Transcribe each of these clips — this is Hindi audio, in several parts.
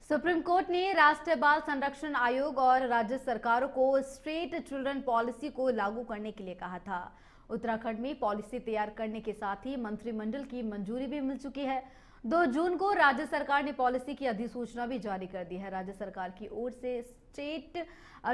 सुप्रीम कोर्ट ने राष्ट्रीय बाल संरक्षण आयोग और राज्य सरकारों को स्ट्रेट चिल्ड्रन पॉलिसी को लागू करने के लिए कहा था। उत्तराखंड में पॉलिसी तैयार करने के साथ ही मंत्रिमंडल की मंजूरी भी मिल चुकी है। 2 जून को राज्य सरकार ने पॉलिसी की अधिसूचना भी जारी कर दी है। राज्य सरकार की ओर से स्टेट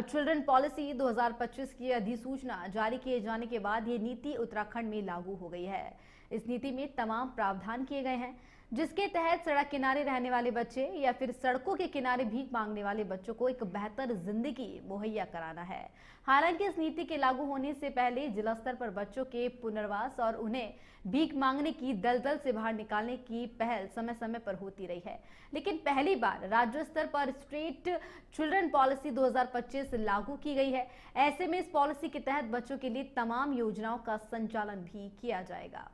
चिल्ड्रन पॉलिसी 2025 की अधिसूचना जारी किए जाने के बाद ये नीति उत्तराखंड में लागू हो गई है। इस नीति में तमाम प्रावधान किए गए हैं, जिसके तहत सड़क किनारे रहने वाले बच्चे या फिर सड़कों के किनारे भीख मांगने वाले बच्चों को एक बेहतर जिंदगी मुहैया कराना है। हालांकि इस नीति के लागू होने से पहले जिला स्तर पर बच्चों के पुनर्वास और उन्हें भीख मांगने की दलदल से बाहर निकालने की पहल समय समय पर होती रही है, लेकिन पहली बार राज्य स्तर पर स्ट्रेट चिल्ड्रन पॉलिसी 2025 लागू की गई है। ऐसे में इस पॉलिसी के तहत बच्चों के लिए तमाम योजनाओं का संचालन भी किया जाएगा।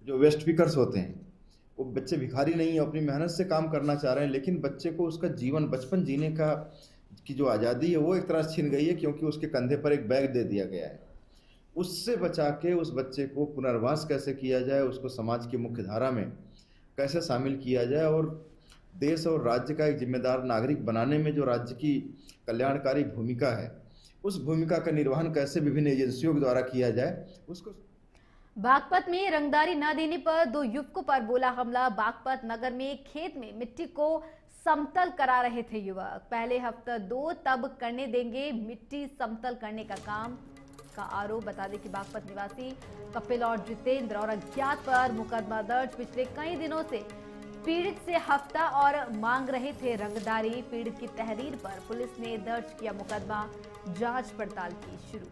जो वेस्ट पिकर्स होते हैं वो बच्चे भिखारी नहीं है, अपनी मेहनत से काम करना चाह रहे हैं, लेकिन बच्चे को उसका जीवन बचपन जीने का की जो आज़ादी है वो एक तरह से छीन गई है, क्योंकि उसके कंधे पर एक बैग दे दिया गया है। उससे बचा के उस बच्चे को पुनर्वास कैसे किया जाए, उसको समाज की मुख्य धारा में कैसे शामिल किया जाए और देश और राज्य का एक जिम्मेदार नागरिक बनाने में जो राज्य की कल्याणकारी भूमिका है, उस भूमिका का निर्वहन कैसे विभिन्न एजेंसियों के द्वारा किया जाए उसको। बागपत में रंगदारी न देने पर 2 युवकों पर बोला हमला। बागपत नगर में खेत में मिट्टी को समतल करा रहे थे युवक। पहले हफ्ता 2 तब करने देंगे मिट्टी समतल करने का काम का आरोप। बता दें कि बागपत निवासी कपिल और जितेंद्र और अज्ञात पर मुकदमा दर्ज। पिछले कई दिनों से पीड़ित से हफ्ता और मांग रहे थे रंगदारी। पीड़ित की तहरीर पर पुलिस ने दर्ज किया मुकदमा, जांच पड़ताल की शुरू।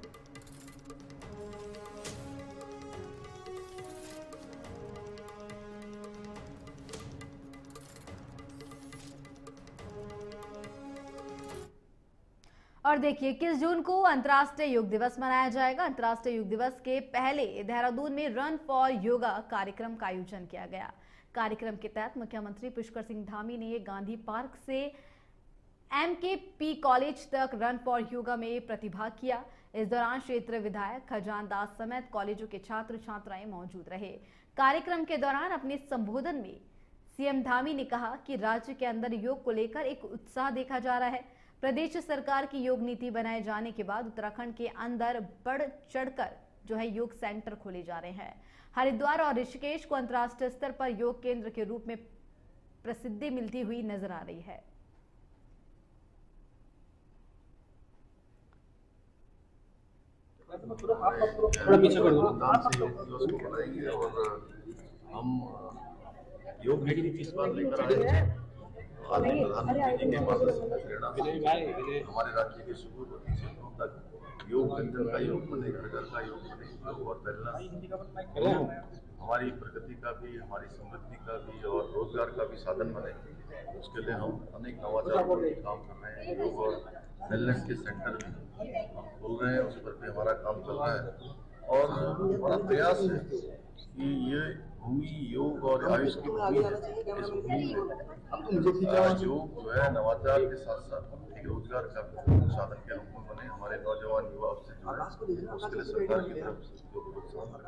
और देखिए, 21 जून को अंतर्राष्ट्रीय योग दिवस मनाया जाएगा। अंतर्राष्ट्रीय योग दिवस के पहले देहरादून में रन फॉर योगा कार्यक्रम का आयोजन किया गया। कार्यक्रम के तहत मुख्यमंत्री पुष्कर सिंह धामी ने गांधी पार्क से MKP कॉलेज तक रन फॉर योगा में प्रतिभाग किया। इस दौरान क्षेत्र विधायक खजान दास समेत कॉलेजों के छात्र छात्राएं मौजूद रहे। कार्यक्रम के दौरान अपने संबोधन में सीएम धामी ने कहा कि राज्य के अंदर योग को लेकर एक उत्साह देखा जा रहा है। प्रदेश सरकार की योग नीति बनाए जाने के बाद उत्तराखंड के अंदर बढ़ चढ़कर जो है योग सेंटर खोले जा रहे हैं। हरिद्वार और ऋषिकेश को अंतर्राष्ट्रीय स्तर पर योग केंद्र के रूप में प्रसिद्धि मिलती हुई नजर आ रही है। थोड़ा पीछे कर दो। हम योग नीति इस बार लेकर आए हैं। प्रधानमंत्री जी के मार्गदर्शन में प्रेरणा हमारे राज्य के सुदूरवर्ती क्षेत्रों तक योग केंद्र का योग बने, घर घर का योग बने। योग और वेलनेस हमारी प्रगति का भी, हमारी समृद्धि का भी और रोजगार का भी साधन बने। उसके लिए हम अनेक नवाचार काम कर रहे हैं। योग और वेलनेस के सेंटर भी हम खोल रहे हैं, उस पर भी हमारा काम चल रहा है और हमारा प्रयास है कि ये भूमि योग और आयुष की भूमि है। इस भूमि में योग जो है नवाचार के साथ साथ एक रोजगार का साधन के रूप में बने। हमारे नौजवान युवा उससे जुड़े, उसके लिए सरकार की तरफ से जो प्रोत्साहन।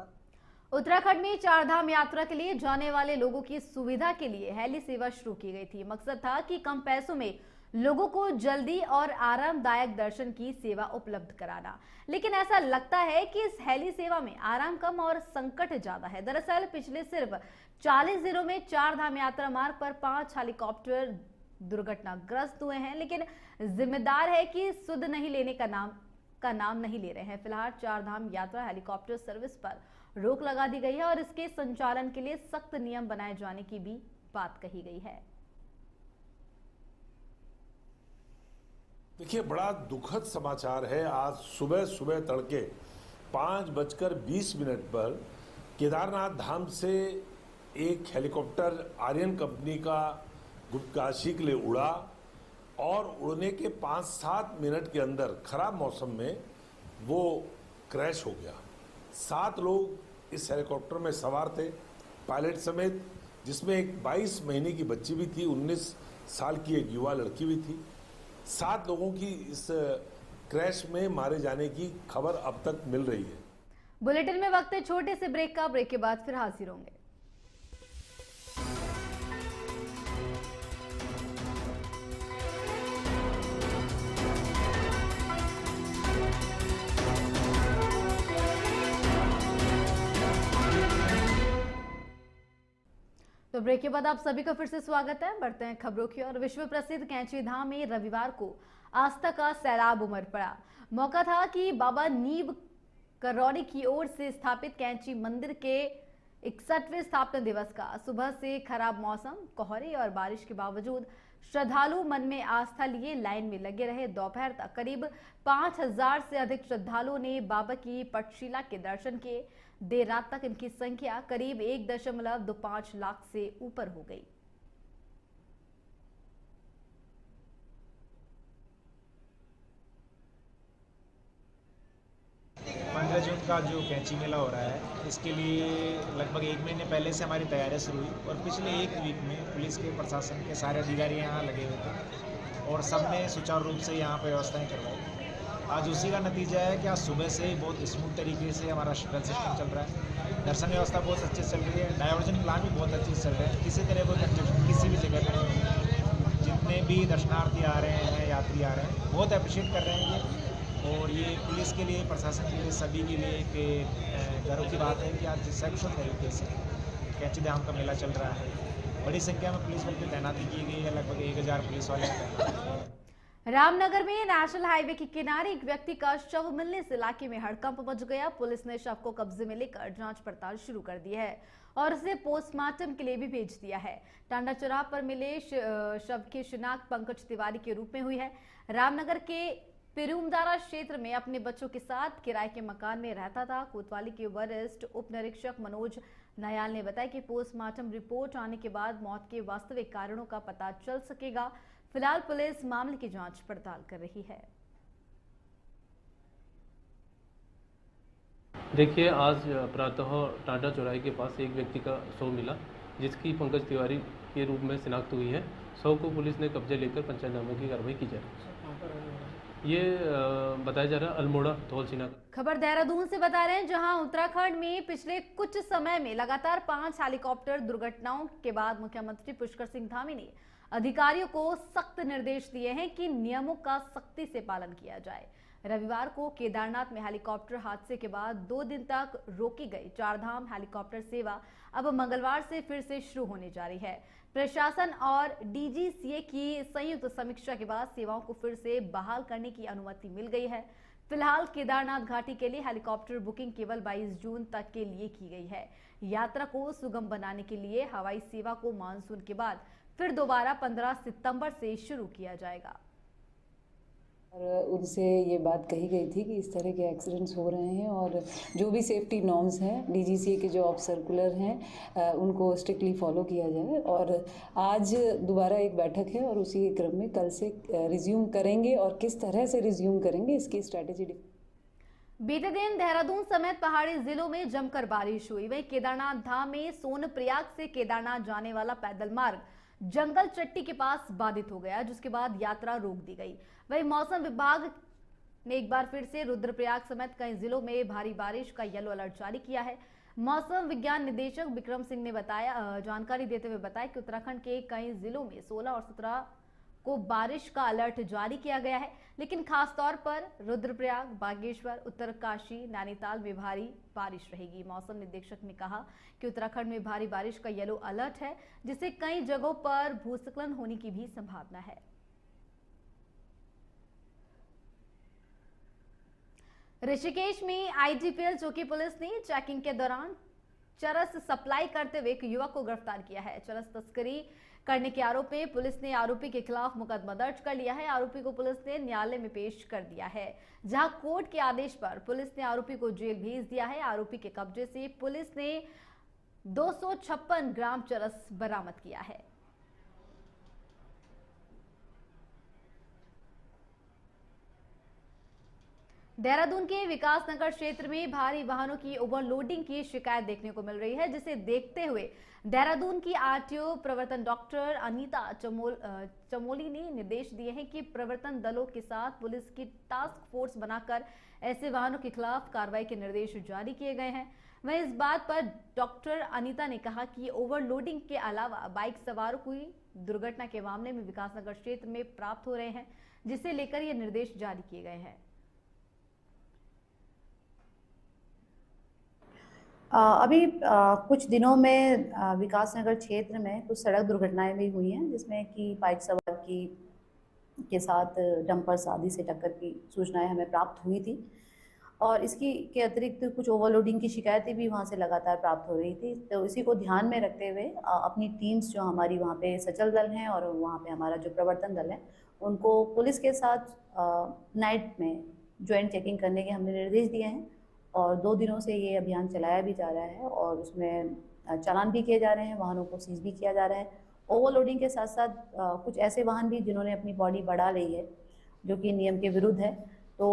उत्तराखंड में 4 धाम यात्रा के लिए जाने वाले लोगों की सुविधा के लिए हेली सेवा शुरू की गई थी। मकसद था कि कम पैसों में लोगों को जल्दी और आरामदायक दर्शन की सेवा उपलब्ध कराना, लेकिन ऐसा लगता है कि इस हेली सेवा में आराम कम और संकट ज्यादा है। दरअसल पिछले सिर्फ 40 दिनों में 4 धाम यात्रा मार्ग पर 5 हेलीकॉप्टर दुर्घटनाग्रस्त हुए हैं, लेकिन जिम्मेदार है कि सुध नहीं लेने का नाम नहीं ले रहे हैं। फिलहाल 4 धाम यात्रा हेलीकॉप्टर सर्विस पर रोक लगा दी गई है और इसके संचालन के लिए सख्त नियम बनाए जाने की भी बात कही गई है। देखिए, बड़ा दुखद समाचार है। आज सुबह सुबह तड़के 5:20 पर केदारनाथ धाम से एक हेलीकॉप्टर आर्यन कंपनी का गुप्तकाशी के लिए उड़ा और उड़ने के 5-7 मिनट के अंदर खराब मौसम में वो क्रैश हो गया। 7 लोग इस हेलीकॉप्टर में सवार थे, पायलट समेत, जिसमें एक 22 महीने की बच्ची भी थी, 19 साल की एक युवा लड़की भी थी। 7 लोगों की इस क्रैश में मारे जाने की खबर अब तक मिल रही है। बुलेटिन में वक्त है छोटे से ब्रेक का। ब्रेक के बाद फिर हाजिर होंगे। तो ब्रेक के बाद आप सभी का फिर से स्वागत है। बढ़ते हैं खबरों की ओर। विश्व प्रसिद्ध कैंची धाम में रविवार को आस्था का सैलाब उमड़ पड़ा। मौका था कि बाबा नीब करौरी की ओर से स्थापित कैंची मंदिर के 61वें स्थापना दिवस का। सुबह से खराब मौसम, कोहरे और बारिश के बावजूद श्रद्धालु मन में आस्था लिए लाइन में लगे रहे। दोपहर तक करीब 5000 से अधिक श्रद्धालुओं ने बाबा की पटशिला के दर्शन किए। देर रात तक इनकी संख्या करीब 1.25 लाख से ऊपर हो गई। 15 जून का जो कैंची मेला हो रहा है, इसके लिए लगभग 1 महीने पहले से हमारी तैयारियां शुरू हुई और पिछले 1 वीक में पुलिस के प्रशासन के सारे अधिकारी यहाँ लगे हुए थे और सबने सुचारू रूप से यहाँ पर व्यवस्थाएं करवाई। आज उसी का नतीजा है कि आज सुबह से ही बहुत स्मूथ तरीके से हमारा शटल सिस्टम चल रहा है। दर्शन व्यवस्था बहुत अच्छे से चल रही है। डाइवर्जन प्लान भी बहुत अच्छे से चल रहे हैं। किसी तरह कोई कंजेशन किसी भी जगह पर नहीं है। जितने भी दर्शनार्थी आ रहे हैं, यात्री आ रहे हैं, बहुत अप्रिशिएट कर रहे हैं ये। और ये पुलिस के लिए, प्रशासन के लिए, सभी के लिए एक गर्व की बात है कि आज सकुशल तरीके से कैंची धाम का मेला चल रहा है। बड़ी संख्या में पुलिस बल की तैनाती की गई है। लगभग 1000 पुलिस वाले तैनात। रामनगर में नेशनल हाईवे के किनारे एक व्यक्ति का शव मिलने से इलाके में हड़कंप मच गया। पुलिस ने शव को कब्जे में लेकर जांच पड़ताल शुरू कर दी है और उसे पोस्टमार्टम के लिए भी भेज दिया है। टांडा चौराहा पर मिले शव की शिनाख्त पंकज तिवारी के रूप में हुई है। रामनगर के पिरूमदारा क्षेत्र में अपने बच्चों के साथ किराए के मकान में रहता था। कोतवाली के वरिष्ठ उप निरीक्षक मनोज नयाल ने बताया कि पोस्टमार्टम रिपोर्ट आने के बाद मौत के वास्तविक कारणों का पता चल सकेगा। फिलहाल पुलिस मामले की जांच पड़ताल कर रही है। देखिए, आज प्रातः टांडा चौराहे के पास एक व्यक्ति का शव मिला, जिसकी पंकज तिवारी के रूप में शिनाख्त हुई है। शव को पुलिस ने कब्जे लेकर पंचनामे की कार्रवाई की जा रही है। ये बताया जा रहा है अल्मोड़ा धौलसिना का। खबर देहरादून से बता रहे हैं, जहां उत्तराखंड में पिछले कुछ समय में लगातार 5 हेलीकॉप्टर दुर्घटनाओं के बाद मुख्यमंत्री पुष्कर सिंह धामी ने अधिकारियों को सख्त निर्देश दिए हैं कि नियमों का सख्ती से पालन किया जाए। रविवार को केदारनाथ में हेलीकॉप्टर हादसे के बाद 2 दिन तक रोकी गई चारधाम हेलीकॉप्टर सेवा अब मंगलवार से फिर से शुरू होने जा रही है। प्रशासन और डीजीसीए की संयुक्त समीक्षा के बाद सेवाओं को फिर से बहाल करने की अनुमति मिल गई है। फिलहाल केदारनाथ घाटी के लिए हेलीकॉप्टर बुकिंग केवल 22 जून तक के लिए की गई है। यात्रा को सुगम बनाने के लिए हवाई सेवा को मानसून के बाद फिर दोबारा 15 सितंबर से शुरू किया जाएगा। और उनसे ये बात कही गई थी कि इस तरह के एक्सीडेंट्स हो रहे हैं और जो भी सेफ्टी नॉर्म्स हैं, डीजीसीए के जो ऑफ सर्कुलर हैं, उनको स्ट्रिक्टली फॉलो किया जाए। और आज दोबारा एक बैठक है और उसी के क्रम में कल से रिज्यूम करेंगे और किस तरह से रिज्यूम करेंगे इसकी स्ट्रैटेजी। बीते दिन देहरादून समेत पहाड़ी जिलों में जमकर बारिश हुई। वहीं केदारनाथ धाम में सोनप्रयाग से केदारनाथ जाने वाला पैदल मार्ग जंगल चट्टी के पास बाधित हो गया, जिसके बाद यात्रा रोक दी गई। वहीं मौसम विभाग ने एक बार फिर से रुद्रप्रयाग समेत कई जिलों में भारी बारिश का येलो अलर्ट जारी किया है। मौसम विज्ञान निदेशक विक्रम सिंह ने जानकारी देते हुए बताया कि उत्तराखंड के कई जिलों में 16 और 17 को बारिश का अलर्ट जारी किया गया है, लेकिन खासतौर पर रुद्रप्रयाग, बागेश्वर, उत्तरकाशी, नैनीताल में भारी बारिश रहेगी। मौसम निदेशक ने कहा कि उत्तराखंड में भारी बारिश का येलो अलर्ट है, जिससे कई जगहों पर भूस्खलन होने की भी संभावना है। ऋषिकेश में आईजीपीएल चौकी पुलिस ने चेकिंग के दौरान चरस सप्लाई करते हुए एक युवक को गिरफ्तार किया है। चरस तस्करी करने के आरोप में पुलिस ने आरोपी के खिलाफ मुकदमा दर्ज कर लिया है। आरोपी को पुलिस ने न्यायालय में पेश कर दिया है, जहां कोर्ट के आदेश पर पुलिस ने आरोपी को जेल भेज दिया है। आरोपी के कब्जे से पुलिस ने 256 ग्राम चरस बरामद किया है। देहरादून के विकास नगर क्षेत्र में भारी वाहनों की ओवरलोडिंग की शिकायत देखने को मिल रही है, जिसे देखते हुए देहरादून की आरटीओ प्रवर्तन डॉक्टर अनीता चमोली ने निर्देश दिए हैं कि प्रवर्तन दलों के साथ पुलिस की टास्क फोर्स बनाकर ऐसे वाहनों के खिलाफ कार्रवाई के निर्देश जारी किए गए हैं। वहीं इस बात पर डॉक्टर अनीता ने कहा कि ओवरलोडिंग के अलावा बाइक सवारों की दुर्घटना के मामले में विकास नगर क्षेत्र में प्राप्त हो रहे हैं, जिसे लेकर ये निर्देश जारी किए गए हैं। अभी कुछ दिनों में विकास नगर क्षेत्र में कुछ सड़क दुर्घटनाएं भी हुई हैं, जिसमें कि बाइक सवार के साथ डंपर्स आदि से टक्कर की सूचनाएं हमें प्राप्त हुई थी और इसकी के अतिरिक्त कुछ ओवरलोडिंग की शिकायतें भी वहां से लगातार प्राप्त हो रही थी। तो इसी को ध्यान में रखते हुए अपनी टीम्स जो हमारी वहां पे सचल दल हैं और वहां पे हमारा जो प्रवर्तन दल है, उनको पुलिस के साथ नाइट में ज्वाइंट चेकिंग करने के हमने निर्देश दिए हैं और 2 दिनों से ये अभियान चलाया भी जा रहा है और उसमें चालान भी किए जा रहे हैं, वाहनों को सीज भी किया जा रहा है। ओवरलोडिंग के साथ साथ कुछ ऐसे वाहन भी जिन्होंने अपनी बॉडी बढ़ा ली है जो कि नियम के विरुद्ध है, तो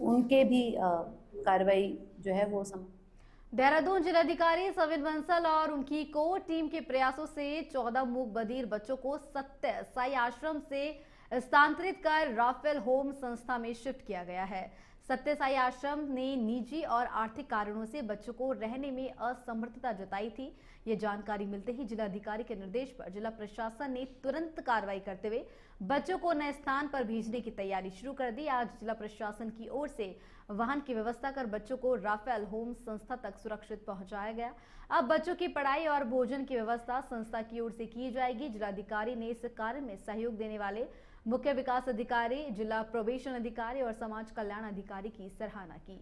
उनके भी कार्रवाई जो है वो देहरादून जिलाधिकारी सविन बंसल और उनकी कोर टीम के प्रयासों से 14 मूक बधिर बच्चों को सत्य साई आश्रम से स्थानांतरित कर राफेल होम संस्था में शिफ्ट किया गया है। सत्य साई आश्रम ने निजी और आर्थिक कारणों से बच्चों को रहने में असमर्थता जताई थी। ये जानकारी मिलते ही जिलाधिकारी के निर्देश पर जिला प्रशासन ने तुरंत कार्रवाई करते हुए बच्चों को नए स्थान पर भेजने की तैयारी शुरू कर दी। आज जिला प्रशासन की ओर से वाहन की व्यवस्था कर बच्चों को राफेल होम संस्था तक सुरक्षित पहुंचाया गया। अब बच्चों की पढ़ाई और भोजन की व्यवस्था संस्था की ओर से की जाएगी। जिलाधिकारी ने इस कार्य में सहयोग देने वाले मुख्य विकास अधिकारी, जिला प्रोबेशन अधिकारी और समाज कल्याण अधिकारी की सराहना की।